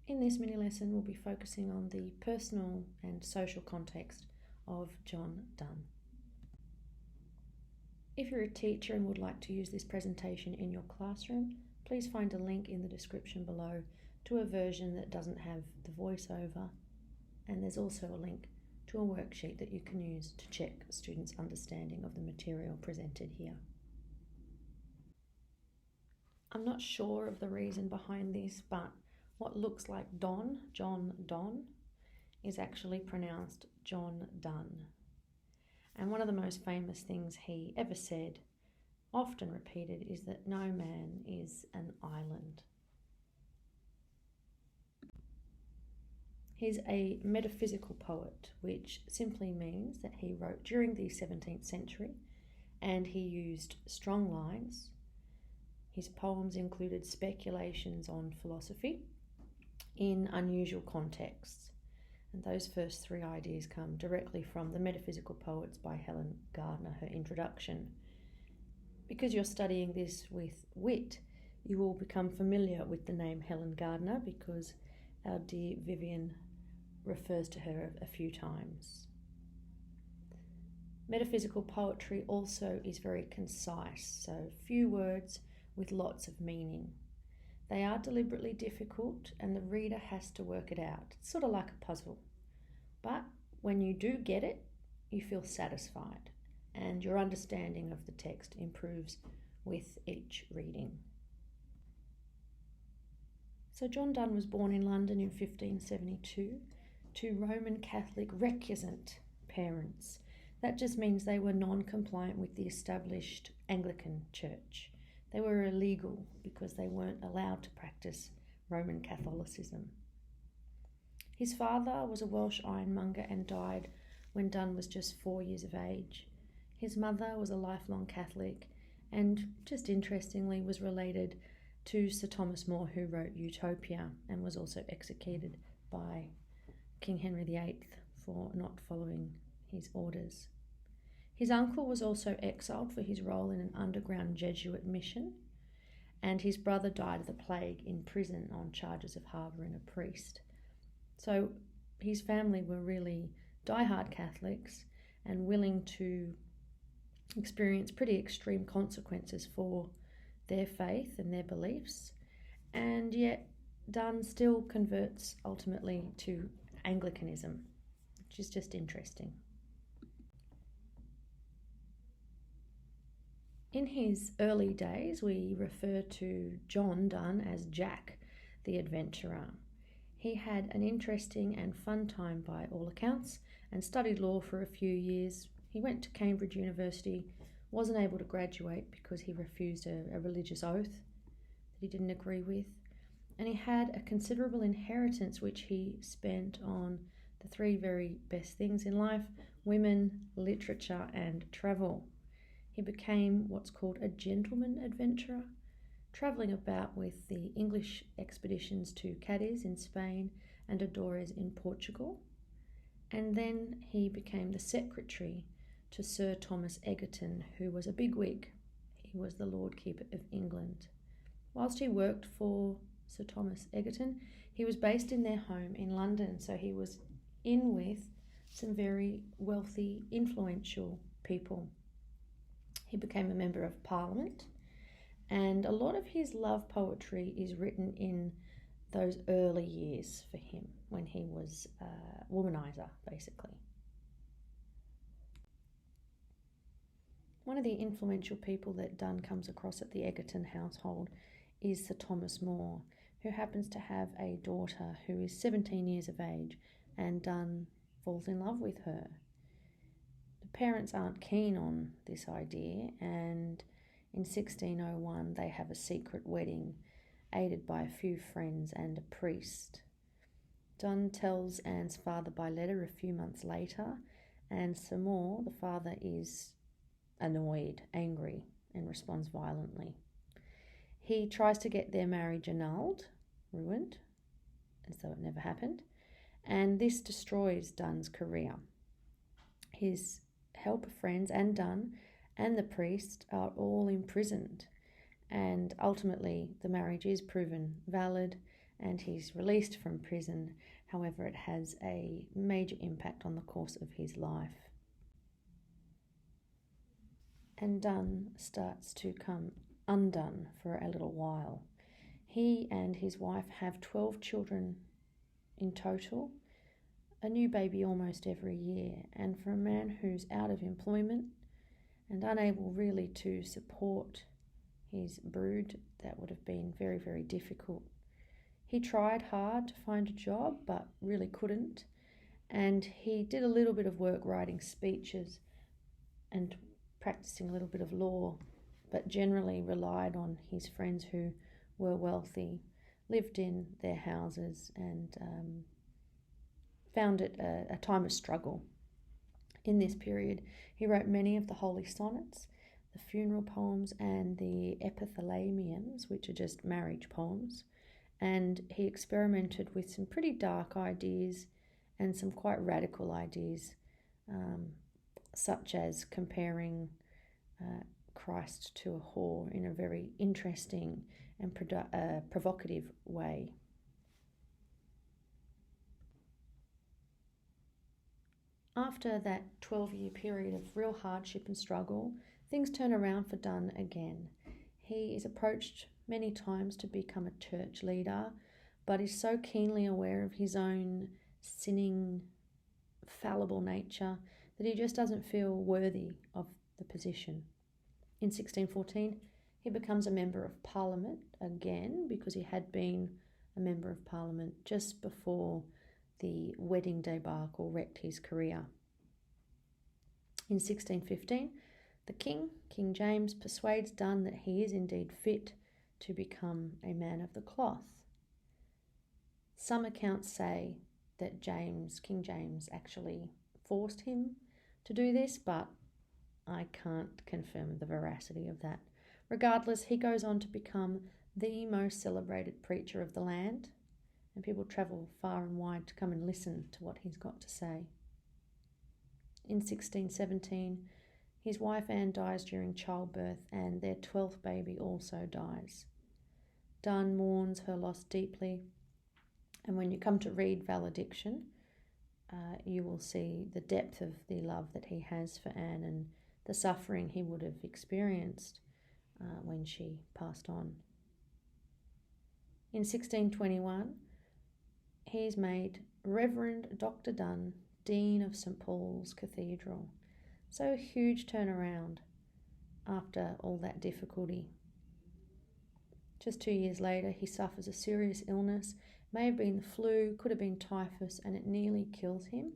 In this mini lesson, we'll be focusing on the personal and social context of John Donne. If you're a teacher and would like to use this presentation in your classroom, please find a link in the description below to a version that doesn't have the voiceover, and there's also a link to a worksheet that you can use to check students' understanding of the material presented here. I'm not sure of the reason behind this, but what looks like Donne, John Donne, is actually pronounced John Donne. And one of the most famous things he ever said, often repeated, is that no man is an island. He's a metaphysical poet, which simply means that he wrote during the 17th century and he used strong lines. His poems included speculations on philosophy in unusual contexts. And those first three ideas come directly from The Metaphysical Poets by Helen Gardner, her introduction. Because you're studying this with wit, you will become familiar with the name Helen Gardner because our dear Vivian refers to her a few times. Metaphysical poetry also is very concise, so few words with lots of meaning. They are deliberately difficult and the reader has to work it out. It's sort of like a puzzle. But when you do get it, you feel satisfied and your understanding of the text improves with each reading. So John Donne was born in London in 1572 to Roman Catholic recusant parents. That just means they were non-compliant with the established Anglican Church. They were illegal because they weren't allowed to practice Roman Catholicism. His father was a Welsh ironmonger and died when Donne was just 4 years of age. His mother was a lifelong Catholic and, just interestingly, was related to Sir Thomas More, who wrote Utopia and was also executed by King Henry VIII for not following his orders. His uncle was also exiled for his role in an underground Jesuit mission, and his brother died of the plague in prison on charges of harbouring a priest. So his family were really die-hard Catholics and willing to experience pretty extreme consequences for their faith and their beliefs, and yet Donne still converts ultimately to Anglicanism, which is just interesting. In his early days, we refer to John Donne as Jack, the adventurer. He had an interesting and fun time by all accounts and studied law for a few years. He went to Cambridge University, wasn't able to graduate because he refused a religious oath that he didn't agree with, and he had a considerable inheritance which he spent on the three very best things in life: women, literature, and travel. He became what's called a gentleman adventurer, travelling about with the English expeditions to Cadiz in Spain and Azores in Portugal. And then he became the secretary to Sir Thomas Egerton, who was a bigwig. He was the Lord Keeper of England. Whilst he worked for Sir Thomas Egerton, he was based in their home in London, so he was in with some very wealthy, influential people. He became a member of Parliament, and a lot of his love poetry is written in those early years for him when he was a womanizer, basically. One of the influential people that Donne comes across at the Egerton household is Sir Thomas More, who happens to have a daughter who is 17 years of age, and Donne falls in love with her. The parents aren't keen on this idea, and in 1601 they have a secret wedding aided by a few friends and a priest. Donne tells Anne's father by letter a few months later, and Sir More, the father, is annoyed, angry, and responds violently. He tries to get their marriage annulled, ruined, as though it never happened, and this destroys Donne's career. His helper friends and Donne and the priest are all imprisoned, and ultimately the marriage is proven valid and he's released from prison. However, it has a major impact on the course of his life. And Donne starts to come undone for a little while. He and his wife have 12 children in total, a new baby almost every year, and for a man who's out of employment and unable really to support his brood, that would have been very, very difficult. He tried hard to find a job but really couldn't, and he did a little bit of work writing speeches and practicing a little bit of law, but generally relied on his friends who were wealthy, lived in their houses, and found it a time of struggle. In this period, he wrote many of the holy sonnets, the funeral poems, and the epithalamiums, which are just marriage poems, and he experimented with some pretty dark ideas and some quite radical ideas, such as comparing Christ to a whore in a very interesting and provocative way. After that 12-year period of real hardship and struggle, things turn around for Donne again. He is approached many times to become a church leader, but is so keenly aware of his own sinning, fallible nature that he just doesn't feel worthy of the position. In 1614, he becomes a member of Parliament again, because he had been a member of Parliament just before the wedding debacle wrecked his career. In 1615, the King James, persuades Donne that he is indeed fit to become a man of the cloth. Some accounts say that King James actually forced him to do this, but I can't confirm the veracity of that. Regardless, he goes on to become the most celebrated preacher of the land, and people travel far and wide to come and listen to what he's got to say. In 1617, his wife Anne dies during childbirth, and their 12th baby also dies. Donne mourns her loss deeply, and when you come to read Valediction, you will see the depth of the love that he has for Anne and the suffering he would have experienced when she passed on. In 1621, he is made Reverend Dr. Donne, Dean of St. Paul's Cathedral. So a huge turnaround after all that difficulty. Just 2 years later, he suffers a serious illness. May have been the flu, could have been typhus, and it nearly kills him.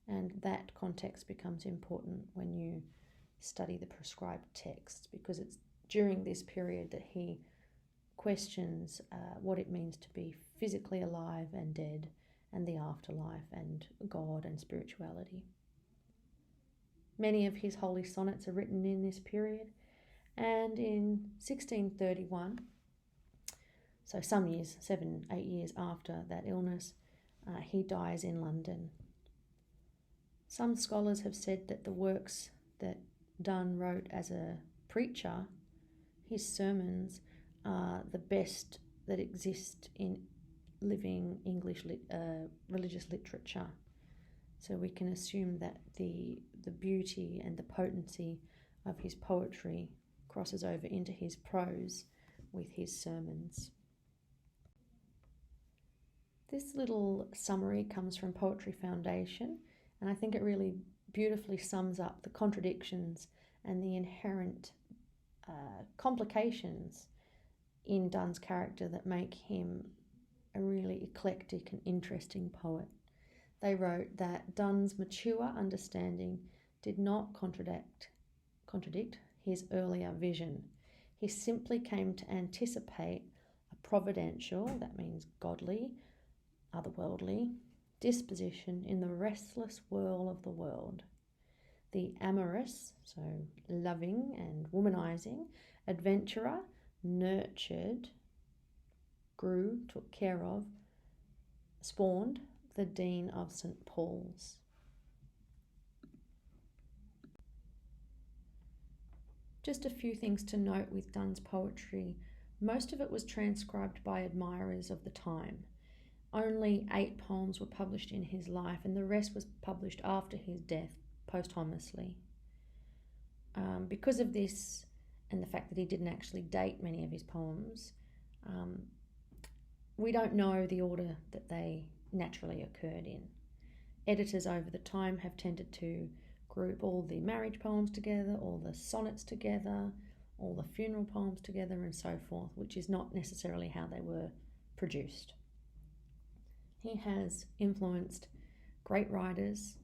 And that context becomes important when you study the prescribed texts, because it's during this period that he questions what it means to be physically alive and dead, and the afterlife, and God and spirituality. Many of his holy sonnets are written in this period, and in 1631, so some years, 7-8 years after that illness, he dies in London. Some scholars have said that the works that Donne wrote as a preacher, his sermons, are the best that exist in living English religious literature. So we can assume that the beauty and the potency of his poetry crosses over into his prose with his sermons. This little summary comes from Poetry Foundation, and I think it really beautifully sums up the contradictions and the inherent complications in Donne's character that make him a really eclectic and interesting poet. They wrote that Donne's mature understanding did not contradict his earlier vision. He simply came to anticipate a providential, that means godly, otherworldly, disposition in the restless whirl of the world. The amorous, so loving and womanizing, adventurer nurtured, grew, took care of, spawned the Dean of St. Paul's. Just a few things to note with Donne's poetry. Most of it was transcribed by admirers of the time. Only 8 poems were published in his life, and the rest was published after his death, posthumously. Because of this, and the fact that he didn't actually date many of his poems, we don't know the order that they naturally occurred in. Editors over the time have tended to group all the marriage poems together, all the sonnets together, all the funeral poems together, and so forth, which is not necessarily how they were produced. He has influenced great writers,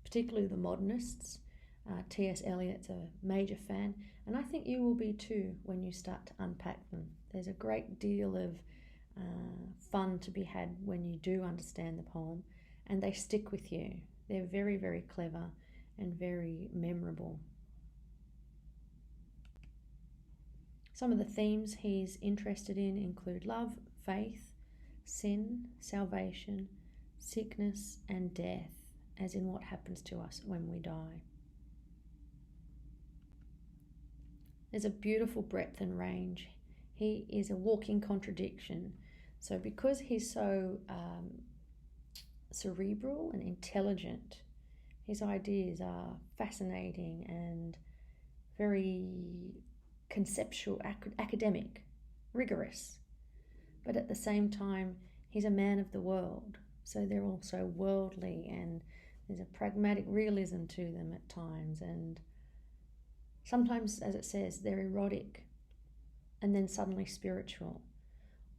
particularly the modernists. T.S. Eliot's a major fan, and I think you will be too when you start to unpack them. There's a great deal of fun to be had when you do understand the poem, and they stick with you. They're very, very clever and very memorable. Some of the themes he's interested in include love, faith, sin, salvation, sickness, and death, as in what happens to us when we die. There's a beautiful breadth and range. He is a walking contradiction. So because he's so cerebral and intelligent, his ideas are fascinating and very conceptual, academic, rigorous. But at the same time, he's a man of the world. So they're also worldly, and there's a pragmatic realism to them at times. And sometimes, as it says, they're erotic and then suddenly spiritual,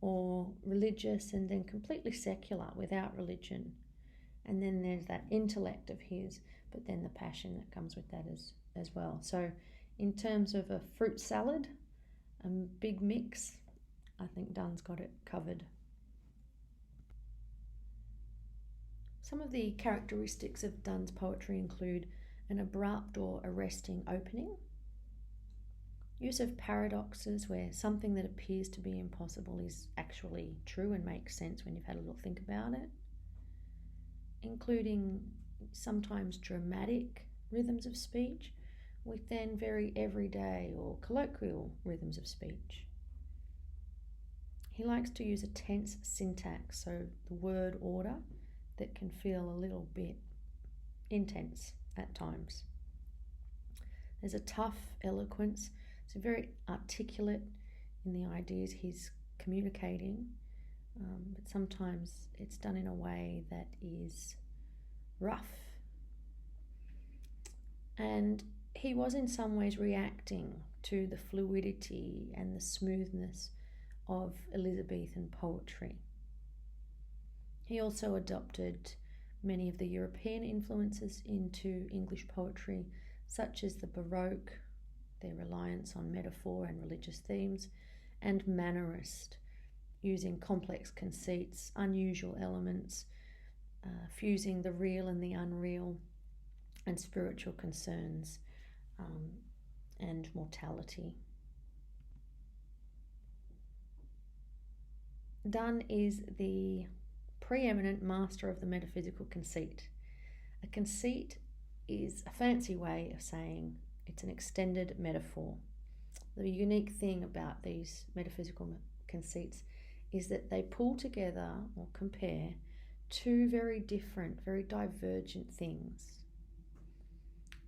or religious and then completely secular without religion. And then there's that intellect of his, but then the passion that comes with that as well. So in terms of a fruit salad, a big mix, I think Donne's got it covered. Some of the characteristics of Donne's poetry include an abrupt or arresting opening, use of paradoxes where something that appears to be impossible is actually true and makes sense when you've had a little think about it, including sometimes dramatic rhythms of speech with then very everyday or colloquial rhythms of speech. He likes to use a tense syntax, so the word order that can feel a little bit intense at times. There's a tough eloquence, so very articulate in the ideas he's communicating, but sometimes it's done in a way that is rough. And he was in some ways reacting to the fluidity and the smoothness of Elizabethan poetry. He also adopted many of the European influences into English poetry, such as the Baroque, their reliance on metaphor and religious themes, and Mannerist, using complex conceits, unusual elements, fusing the real and the unreal, and spiritual concerns, and mortality. Donne is the preeminent master of the metaphysical conceit. A conceit is a fancy way of saying it's an extended metaphor. The unique thing about these metaphysical conceits is that they pull together or compare two very different, very divergent things.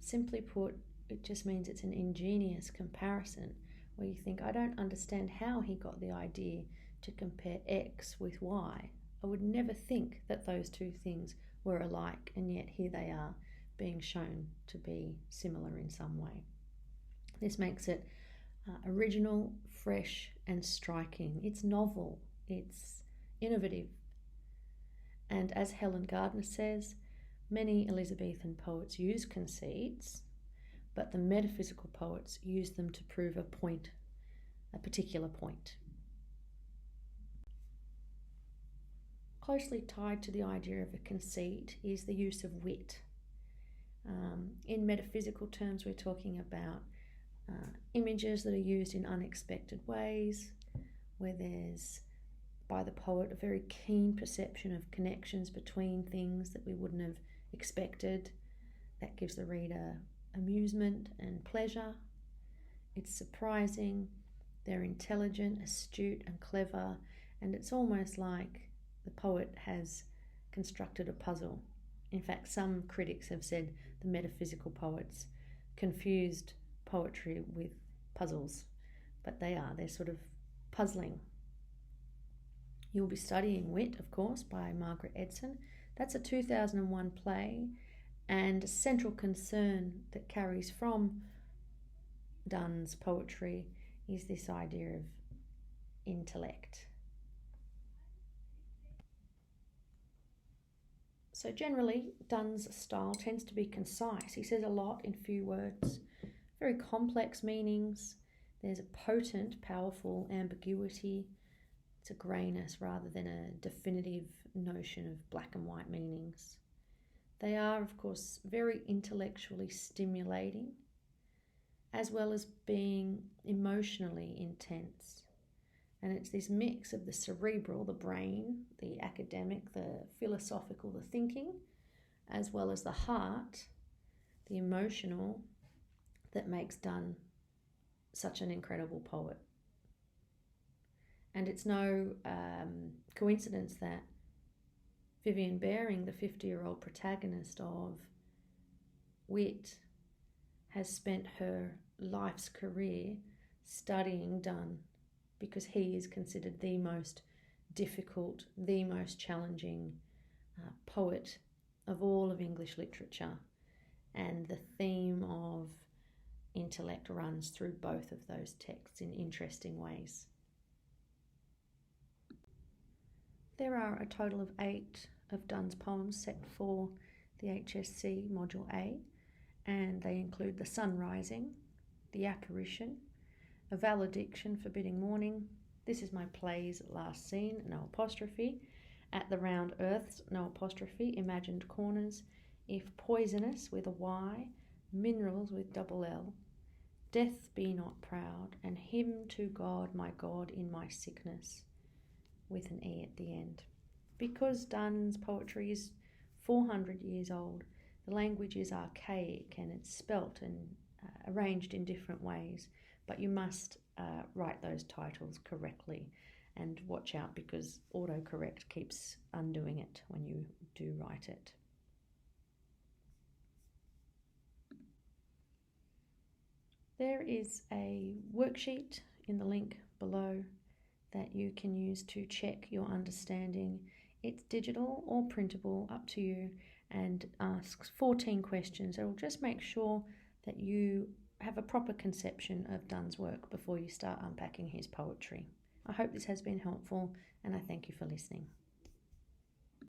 Simply put, it just means it's an ingenious comparison where you think, I don't understand how he got the idea to compare X with Y. I would never think that those two things were alike, and yet here they are being shown to be similar in some way. This makes it original, fresh, and striking. It's novel, it's innovative. And as Helen Gardner says, many Elizabethan poets use conceits, but the metaphysical poets use them to prove a point, a particular point. Closely tied to the idea of a conceit is the use of wit. In metaphysical terms, we're talking about images that are used in unexpected ways, where there's, by the poet, a very keen perception of connections between things that we wouldn't have expected. That gives the reader amusement and pleasure. It's surprising, They're intelligent, astute, and clever, and it's almost like the poet has constructed a puzzle. In fact, some critics have said the metaphysical poets confused poetry with puzzles, but they're sort of puzzling. You'll be studying Wit, of course, by Margaret Edson. That's a 2001 play, and a central concern that carries from Donne's poetry is this idea of intellect. So generally, Donne's style tends to be concise. He says a lot in few words, very complex meanings. There's a potent, powerful ambiguity. It's a greyness rather than a definitive notion of black and white meanings. They are, of course, very intellectually stimulating, as well as being emotionally intense. And it's this mix of the cerebral, the brain, the academic, the philosophical, the thinking, as well as the heart, the emotional, that makes Donne such an incredible poet. And it's no coincidence that Vivian Baring, the 50-year-old protagonist of Wit, has spent her life's career studying Donne, because he is considered the most difficult, the most challenging poet of all of English literature. And the theme of intellect runs through both of those texts in interesting ways. There are a total of 8 of Donne's poems set for the HSC Module A, and they include The Sun Rising, The Apparition, A Valediction, Forbidding Morning, This Is My Play's Last Scene, no apostrophe, At the Round Earth's, no apostrophe, Imagined Corners, If Poisonous with a Y, Minerals with double L, Death Be Not Proud, and Hymn to God, My God, in My Sickness, with an E at the end. Because Donne's poetry is 400 years old, the language is archaic and it's spelt and arranged in different ways, but you must write those titles correctly, and watch out because autocorrect keeps undoing it when you do write it. There is a worksheet in the link below that you can use to check your understanding. It's digital or printable, up to you, and asks 14 questions. It will just make sure that you have a proper conception of Donne's work before you start unpacking his poetry. I hope this has been helpful, and I thank you for listening.